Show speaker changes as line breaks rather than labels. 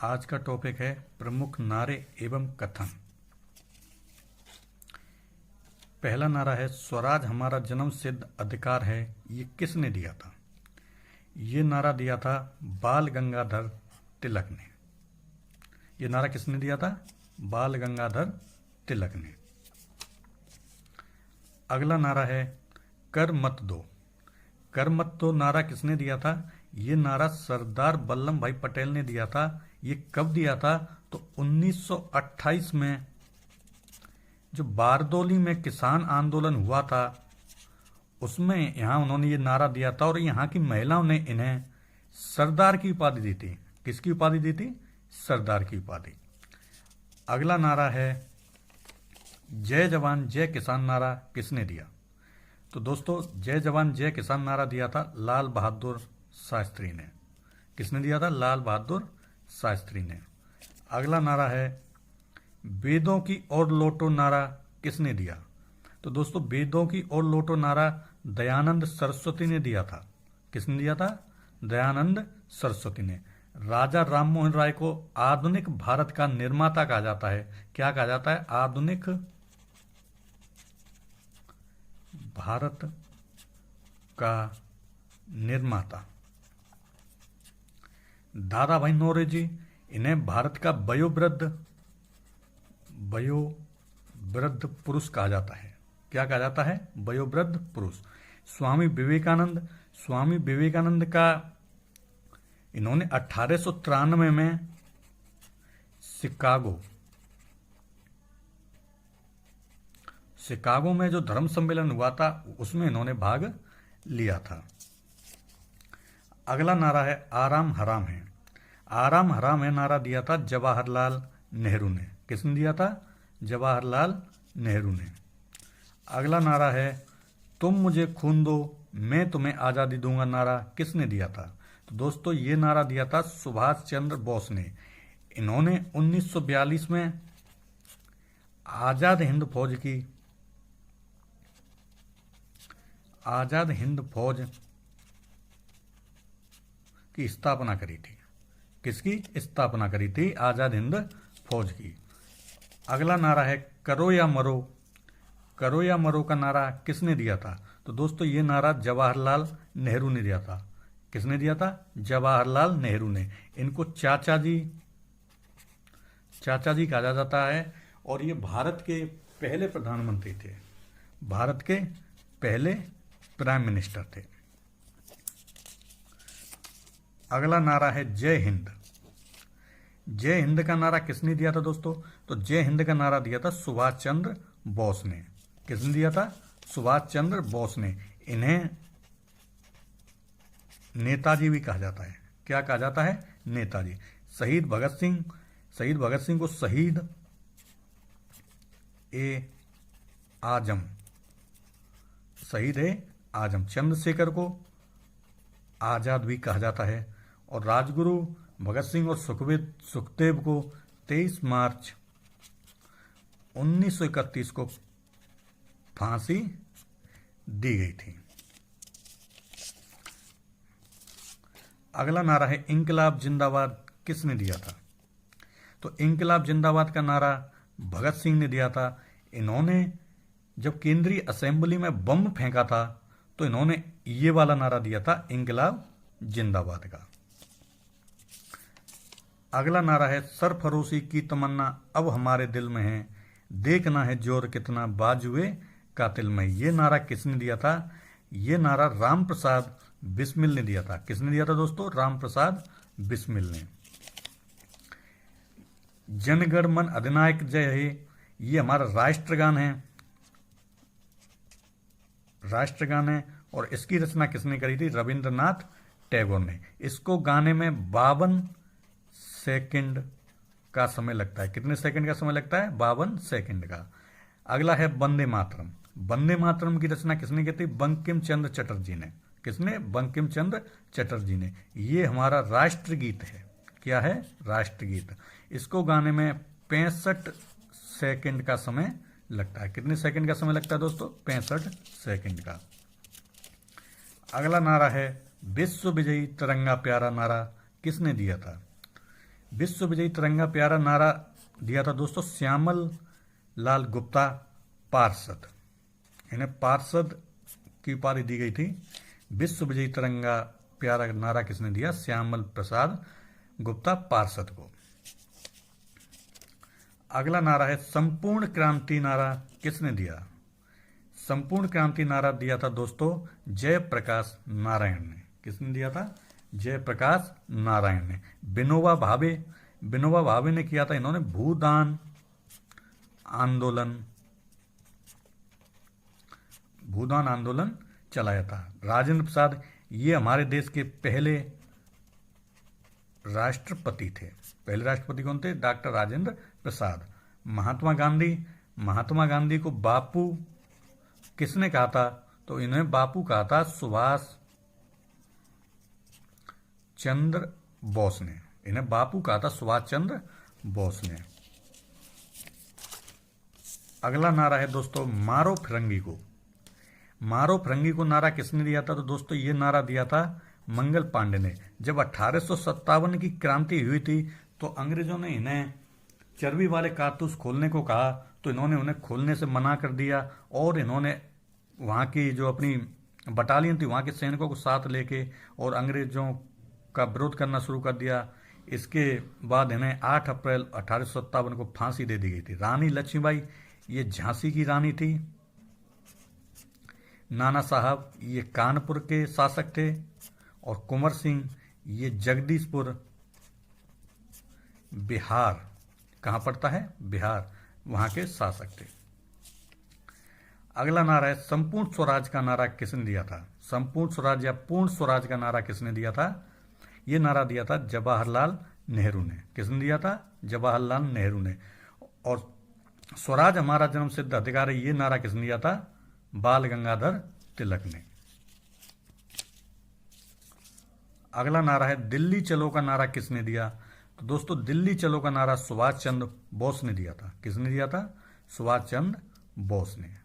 आज का टॉपिक है प्रमुख नारे एवं कथन। पहला नारा है स्वराज हमारा जन्म सिद्ध अधिकार है। ये किसने दिया था? ये नारा दिया था बाल गंगाधर तिलक ने। ये नारा किसने दिया था? बाल गंगाधर तिलक ने। अगला नारा है कर मत दो। कर मत दो नारा किसने दिया था? ये नारा सरदार वल्लभ भाई पटेल ने दिया था। ये कब दिया था? तो 1928 में जो बारदोली में किसान आंदोलन हुआ था उसमें यहाँ उन्होंने ये नारा दिया था और यहाँ की महिलाओं ने इन्हें सरदार की उपाधि दी थी। किसकी उपाधि दी थी? सरदार की उपाधि। अगला नारा है जय जवान जय किसान नारा किसने दिया? तो दोस्तों जय जवान जय किसान नारा दिया था लाल बहादुर शास्त्री ने। किसने दिया था? लाल बहादुर शास्त्री ने। अगला नारा है वेदों की ओर लौटो नारा किसने दिया? तो दोस्तों वेदों की ओर लौटो नारा दयानंद सरस्वती ने दिया था। किसने दिया था? दयानंद सरस्वती ने। राजा राममोहन राय को आधुनिक भारत का निर्माता कहा जाता है। क्या कहा जाता है? आधुनिक भारत का निर्माता। दादा भाई नौरोजी इन्हें भारत का वयोवृद्ध पुरुष कहा जाता है। क्या कहा जाता है? वयोवृद्ध पुरुष। स्वामी विवेकानंद का इन्होंने 1893 में शिकागो में जो धर्म सम्मेलन हुआ था उसमें इन्होंने भाग लिया था। अगला नारा है आराम हराम है। आराम हराम है नारा दिया था जवाहरलाल नेहरू ने। किसने दिया था? जवाहरलाल नेहरू ने। अगला नारा है तुम मुझे खून दो मैं तुम्हें आज़ादी दूंगा नारा किसने दिया था? तो दोस्तों ये नारा दिया था सुभाष चंद्र बोस ने। इन्होंने 1942 में आज़ाद हिंद फौज की स्थापना करी थी। किसकी स्थापना करी थी? आज़ाद हिंद फौज की। अगला नारा है करो या मरो। करो या मरो का नारा किसने दिया था? तो दोस्तों ये नारा जवाहरलाल नेहरू ने दिया था। किसने दिया था? जवाहरलाल नेहरू ने। इनको चाचा जी कहा जाता है और ये भारत के पहले प्रधानमंत्री थे। भारत के पहले प्राइम मिनिस्टर थे। अगला नारा है जय हिंद। जय हिंद का नारा किसने दिया था दोस्तों? तो जय हिंद का नारा दिया था सुभाष चंद्र बोस ने। किसने दिया था? सुभाष चंद्र बोस ने। इन्हें नेताजी भी कहा जाता है। क्या कहा जाता है? नेताजी। शहीद भगत सिंह को शहीद ए आजम। चंद्रशेखर को आजाद भी कहा जाता है। और राजगुरु भगत सिंह और सुखदेव को 23 मार्च 1931 को फांसी दी गई थी। अगला नारा है इंकलाब जिंदाबाद किसने दिया था? तो इंकलाब जिंदाबाद का नारा भगत सिंह ने दिया था। इन्होंने जब केंद्रीय असेंबली में बम फेंका था तो इन्होंने ये वाला नारा दिया था इंकलाब जिंदाबाद का। अगला नारा है सरफरोशी की तमन्ना अब हमारे दिल में है देखना है जोर कितना बाजुए कातिल में। ये नारा किसने दिया था? ये नारा राम प्रसाद बिस्मिल ने दिया था। किसने दिया था दोस्तों? राम प्रसाद बिस्मिल ने। जनगण मन अधिनायक जय हे ये हमारा राष्ट्रगान है और इसकी रचना किसने करी थी? रविंद्रनाथ टैगोर ने। इसको गाने में 52 सेकंड का समय लगता है। कितने सेकंड का समय लगता है? 52 सेकंड का। अगला है वंदे मातरम। वंदे मातरम की रचना किसने की थी? बंकिम चंद्र चटर्जी ने। किसने? बंकिम चंद्र चटर्जी ने। ये हमारा राष्ट्रगीत है। क्या है? राष्ट्रगीत। इसको गाने में 65 सेकंड का समय लगता है। कितने सेकंड का समय लगता है दोस्तों? 65 सेकंड का। अगला नारा है विश्व विजयी तिरंगा प्यारा नारा किसने दिया था? विश्व विजयी तिरंगा प्यारा नारा दिया था दोस्तों श्यामल लाल गुप्ता पार्षद, इन्हें पार्षद की उपाधि दी गई थी। विश्व विजयी तिरंगा प्यारा नारा किसने दिया? श्यामल प्रसाद गुप्ता पार्षद को। अगला नारा है संपूर्ण क्रांति नारा किसने दिया? संपूर्ण क्रांति नारा दिया था दोस्तों जयप्रकाश नारायण ने। किसने दिया था? जयप्रकाश नारायण ने। विनोबा भावे ने किया था, इन्होंने भूदान आंदोलन चलाया था। राजेंद्र प्रसाद ये हमारे देश के पहले राष्ट्रपति थे। पहले राष्ट्रपति कौन थे? डॉक्टर राजेंद्र प्रसाद। महात्मा गांधी को बापू किसने कहा था? तो इन्हें बापू कहा था सुभाष चंद्र बोस ने। इन्हें बापू कहा था सुभाष चंद्र बोस ने। अगला नारा है दोस्तों मारो फिरंगी को। मारो फिरंगी को नारा किसने दिया था? तो दोस्तों ये नारा दिया था मंगल पांडे ने। जब 1857 की क्रांति हुई थी तो अंग्रेजों ने इन्हें चर्बी वाले कारतूस खोलने को कहा, तो इन्होंने उन्हें खोलने से मना कर दिया और इन्होंने वहाँ की जो अपनी बटालियन थी वहाँ के सैनिकों को साथ लेके और अंग्रेजों का विरोध करना शुरू कर दिया। इसके बाद इन्हें 8 अप्रैल 1857 को फांसी दे दी गई थी। रानी लक्ष्मीबाई ये झांसी की रानी थी। नाना साहब ये कानपुर के शासक थे और कुंवर सिंह ये जगदीशपुर बिहार, कहाँ पड़ता है? बिहार, वहाँ के शासक थे। अगला नारा है संपूर्ण स्वराज का नारा किसने दिया था? संपूर्ण स्वराज या पूर्ण स्वराज का नारा किसने दिया था? ये नारा दिया था जवाहरलाल नेहरू ने। किसने दिया था? जवाहरलाल नेहरू ने। और स्वराज हमारा जन्म सिद्ध अधिकार है ये नारा किसने दिया था? बाल गंगाधर तिलक ने। अगला नारा है दिल्ली चलो का नारा किसने दिया? तो दोस्तों दिल्ली चलो का नारा सुभाष चंद्र बोस ने दिया था। किसने दिया था? सुभाष चंद्र बोस ने।